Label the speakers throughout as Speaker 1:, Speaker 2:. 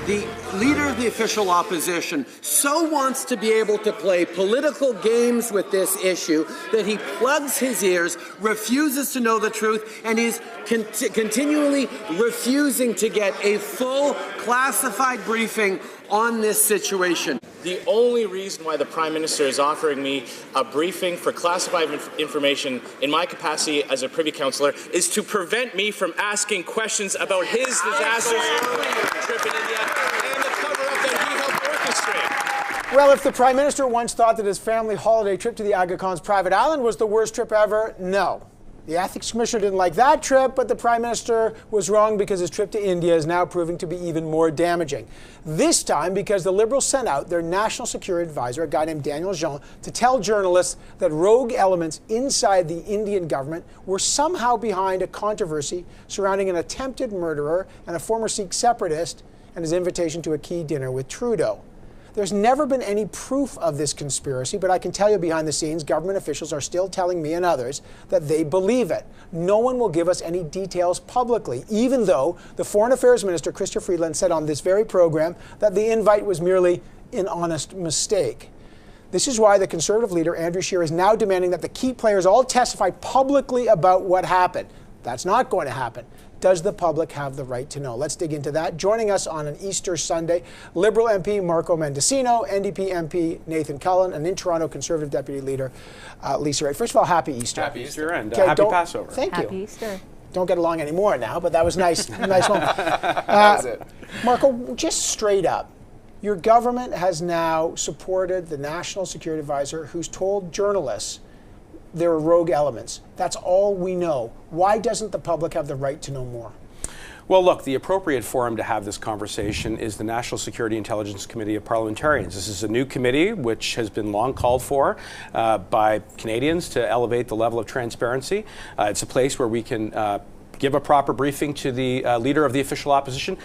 Speaker 1: The leader of the official opposition so wants to be able to play political games with this issue that he plugs his ears, refuses to know the truth, and is continually refusing to get a full classified briefing on this situation.
Speaker 2: The only reason why the Prime Minister is offering me a briefing for classified information in my capacity as a Privy Councillor is to prevent me from asking questions about his disastrous trip in India and the cover-up that he helped orchestrate.
Speaker 3: Well, if the Prime Minister once thought that his family holiday trip to the Aga Khan's private island was the worst trip ever, no. The Ethics Commissioner didn't like that trip, but the Prime Minister was wrong because his trip to India is now proving to be even more damaging. This time because the Liberals sent out their National Security Advisor, a guy named Daniel Jean, to tell journalists that rogue elements inside the Indian government were somehow behind a controversy surrounding an attempted murderer and a former Sikh separatist and his invitation to a key dinner with Trudeau. There's never been any proof of this conspiracy, but I can tell you behind the scenes, government officials are still telling me and others that they believe it. No one will give us any details publicly, even though the Foreign Affairs Minister, Chrystia Freeland, said on this very program that the invite was merely an honest mistake. This is why the Conservative leader, Andrew Scheer, is now demanding that the key players all testify publicly about what happened. That's not going to happen. Does the public have the right to know? Let's dig into that. Joining us on an Easter Sunday, Liberal MP Marco Mendicino, NDP MP Nathan Cullen, and in Toronto Conservative Deputy Leader Lisa Raitt. First of all, happy Easter.
Speaker 4: Happy Easter and happy Passover.
Speaker 3: Thank you.
Speaker 5: Happy Easter.
Speaker 3: Don't get along anymore now, but that was nice. Nice moment.
Speaker 4: That was it.
Speaker 3: Marco, just straight up, your government has now supported the National Security Advisor who's told journalists there are rogue elements. That's all we know. Why doesn't the public have the right to know more?
Speaker 4: Well, look, the appropriate forum to have this conversation is the National Security Intelligence Committee of Parliamentarians. This is a new committee which has been long called for by Canadians to elevate the level of transparency. It's a place where we can give a proper briefing to the leader of the official opposition.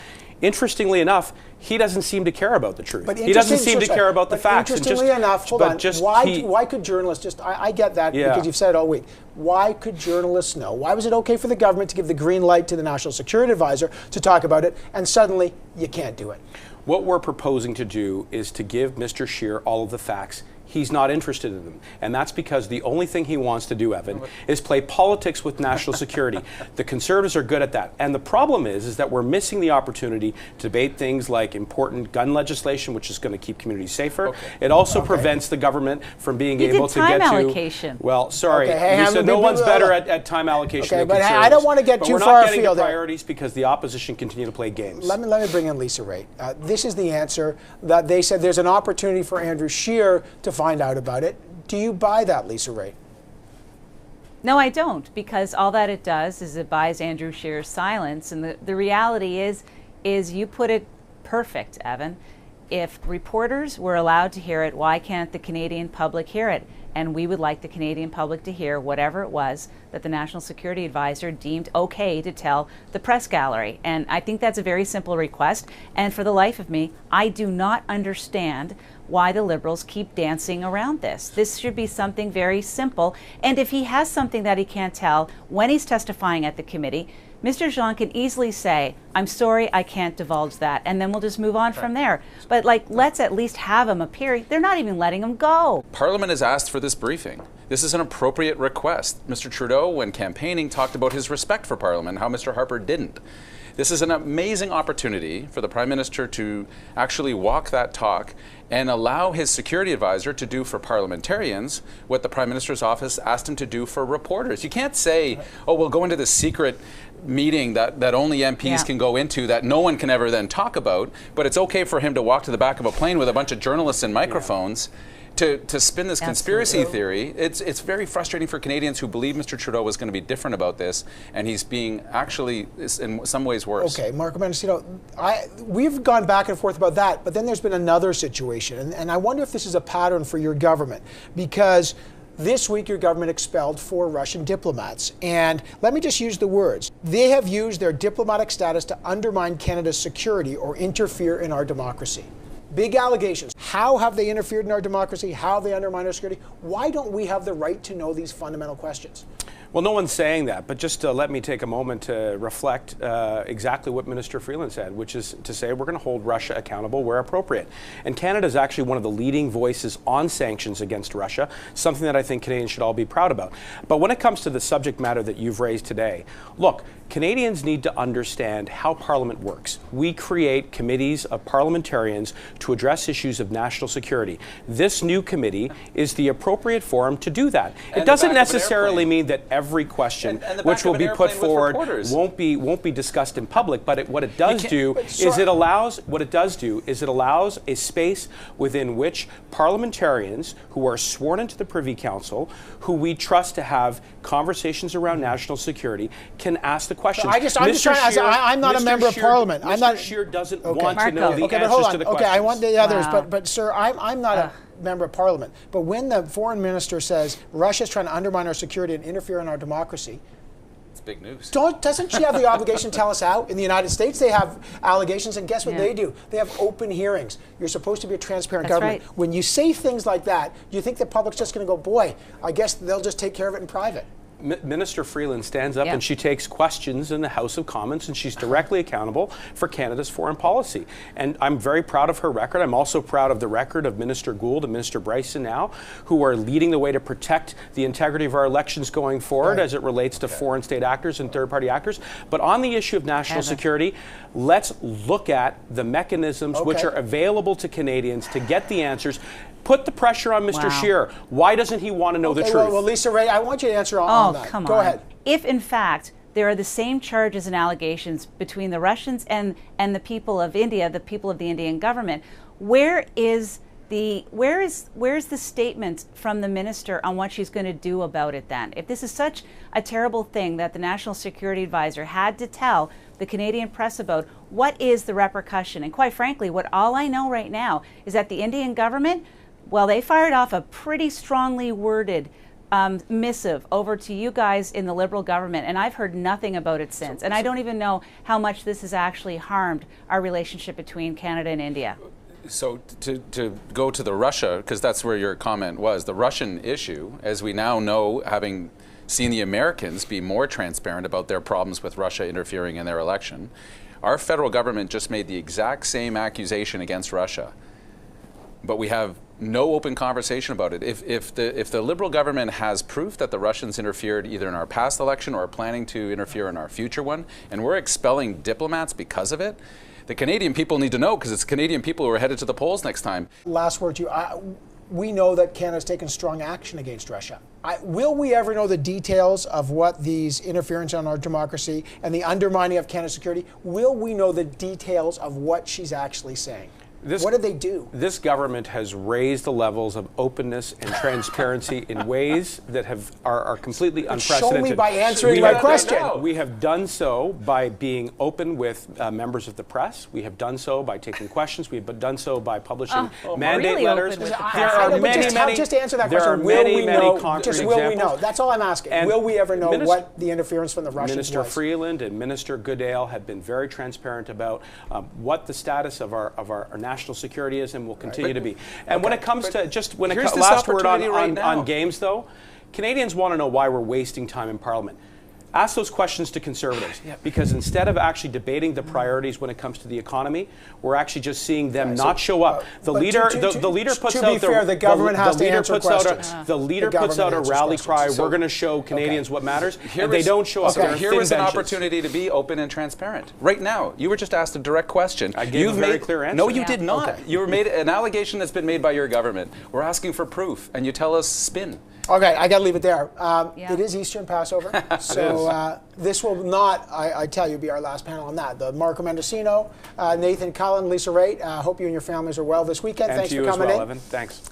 Speaker 4: Interestingly enough, he doesn't seem to care about the truth. He doesn't seem to care about the facts.
Speaker 3: Interestingly enough, hold on. Why could journalists just, I get that because you've said it all week. Why could journalists know? Why was it okay for the government to give the green light to the National Security Advisor to talk about it, and suddenly you can't do it?
Speaker 4: What we're proposing to do is to give Mr. Scheer all of the facts. He's not interested in them. And that's because the only thing he wants to do, Evan, is play politics with national security. The Conservatives are good at that. And the problem is that we're missing the opportunity to debate things like important gun legislation, which is going to keep communities safer. It also prevents the government from being able to get
Speaker 5: allocation.
Speaker 4: Well, sorry. You said no one's better at time allocation than Conservatives.
Speaker 3: I don't want to get too far afield.
Speaker 4: We're not getting the priorities because the opposition continue to play games.
Speaker 3: Let me bring in Lisa Raitt. This is the answer that they said there's an opportunity for Andrew Scheer to find out about it. Do you buy that, Lisa Raitt?
Speaker 5: No, I don't, because all that it does is it buys Andrew Scheer's silence. And the reality is you put it perfect, Evan. If reporters were allowed to hear it, why can't the Canadian public hear it? And we would like the Canadian public to hear whatever it was that the National Security Advisor deemed okay to tell the press gallery. And I think that's a very simple request. And for the life of me, I do not understand why the Liberals keep dancing around this. This should be something very simple. And if he has something that he can't tell when he's testifying at the committee, Mr. Jean can easily say, I'm sorry, I can't divulge that, and then we'll just move on from there. But let's at least have him appear. They're not even letting him go.
Speaker 6: Parliament has asked for this briefing. This is an appropriate request. Mr. Trudeau, when campaigning, talked about his respect for Parliament, how Mr. Harper didn't. This is an amazing opportunity for the Prime Minister to actually walk that talk and allow his security advisor to do for parliamentarians what the Prime Minister's office asked him to do for reporters. You can't say, oh, we'll go into this secret meeting that only MPs can go into that no one can ever then talk about, but it's okay for him to walk to the back of a plane with a bunch of journalists and microphones to spin this conspiracy theory. It's very frustrating for Canadians who believe Mr. Trudeau was going to be different about this, and he's being actually, in some ways, worse.
Speaker 3: Okay, Marco Mendicino, we've gone back and forth about that, but then there's been another situation, and I wonder if this is a pattern for your government, because this week your government expelled 4 Russian diplomats, and let me just use the words. They have used their diplomatic status to undermine Canada's security or interfere in our democracy. Big allegations. How have they interfered in our democracy? How have they undermined our security? Why don't we have the right to know these fundamental questions?
Speaker 4: Well, no one's saying that, but just let me take a moment to reflect exactly what Minister Freeland said, which is to say we're going to hold Russia accountable where appropriate. And Canada is actually one of the leading voices on sanctions against Russia, something that I think Canadians should all be proud about. But when it comes to the subject matter that you've raised today, look, Canadians need to understand how Parliament works. We create committees of parliamentarians to address issues of national security. This new committee is the appropriate forum to do that. It doesn't necessarily mean that every question which will be put forward won't be discussed in public, but what it does do is it allows a space within which parliamentarians who are sworn into the Privy Council, who we trust to have conversations around national security, can ask the questions.
Speaker 3: I'm just trying to ask, I'm not a member of Parliament.
Speaker 4: Mr. Scheer doesn't want to know the answers to the questions.
Speaker 3: Okay, I want the others, but sir, I'm not a member of Parliament. But when the foreign minister says Russia's trying to undermine our security and interfere in our democracy,
Speaker 6: it's big news.
Speaker 3: Doesn't she have the obligation to tell us out? In the United States, they have allegations, and guess what they do? They have open hearings. You're supposed to be a transparent government.
Speaker 5: Right.
Speaker 3: When you say things like that, you think the public's just going to go, boy, I guess they'll just take care of it in private.
Speaker 4: Minister Freeland stands up and she takes questions in the House of Commons, and she's directly accountable for Canada's foreign policy. And I'm very proud of her record. I'm also proud of the record of Minister Gould and Minister Bryson now, who are leading the way to protect the integrity of our elections going forward as it relates to foreign state actors and third-party actors. But on the issue of national security, let's look at the mechanisms which are available to Canadians to get the answers. Put the pressure on Mr. Scheer. Why doesn't he want to know the truth?
Speaker 3: Well, Lisa Raitt, I want you to answer on that.
Speaker 5: Come on.
Speaker 3: Go ahead.
Speaker 5: If, in fact, there are the same charges and allegations between the Russians and the people of India, the people of the Indian government, where is the statement from the minister on what she's going to do about it then? If this is such a terrible thing that the National Security Advisor had to tell the Canadian press about, what is the repercussion? And quite frankly, what all I know right now is that the Indian government, well, they fired off a pretty strongly worded missive over to you guys in the Liberal government, and I've heard nothing about it since. And I don't even know how much this has actually harmed our relationship between Canada and India.
Speaker 6: So to go to the Russia, because that's where your comment was, the Russian issue, as we now know, having seen the Americans be more transparent about their problems with Russia interfering in their election, our federal government just made the exact same accusation against Russia. But we have no open conversation about it. If the Liberal government has proof that the Russians interfered either in our past election or are planning to interfere in our future one, and we're expelling diplomats because of it, the Canadian people need to know, because it's Canadian people who are headed to the polls next time.
Speaker 3: Last word to you. We know that Canada's taken strong action against Russia. Will we ever know the details of what these interference on our democracy and the undermining of Canada's security? Will we know the details of what she's actually saying? What did they do?
Speaker 4: This government has raised the levels of openness and transparency in ways that are completely unprecedented.
Speaker 3: Show me by answering my question.
Speaker 4: We have done so by being open with members of the press. We have done so by taking questions. We have done so by publishing mandate letters.
Speaker 5: There
Speaker 3: are many. Just to answer that question, will we know? Will we know? That's all I'm asking.
Speaker 4: And
Speaker 3: will we ever know what the interference from the Russians
Speaker 4: Minister
Speaker 3: was?
Speaker 4: Freeland and Minister Goodale have been very transparent about what the status of our national security is, and will continue to be. And when it comes to last word on games, though, Canadians want to know why we're wasting time in Parliament. Ask those questions to Conservatives, because instead of actually debating the priorities when it comes to the economy, we're actually just seeing them not show up. The leader puts out
Speaker 3: the government has to answer questions.
Speaker 4: The leader puts out a rally cry. We're going to show Canadians what matters, and they don't show up.
Speaker 6: Here was an opportunity to be open and transparent. Right now, you were just asked a direct question.
Speaker 4: I gave a very clear answer.
Speaker 6: No, you did not. Okay. You were made an allegation that's been made by your government. We're asking for proof, and you tell us spin.
Speaker 3: Okay, I got to leave it there. It is Eastern Passover, so this will not, I tell you, be our last panel on that. The Marco Mendicino, Nathan Cullen, Lisa Raitt. Hope you and your families are well this weekend.
Speaker 4: And
Speaker 3: thanks
Speaker 4: to you
Speaker 3: for coming
Speaker 4: as well,
Speaker 3: in.
Speaker 4: Evan. Thanks.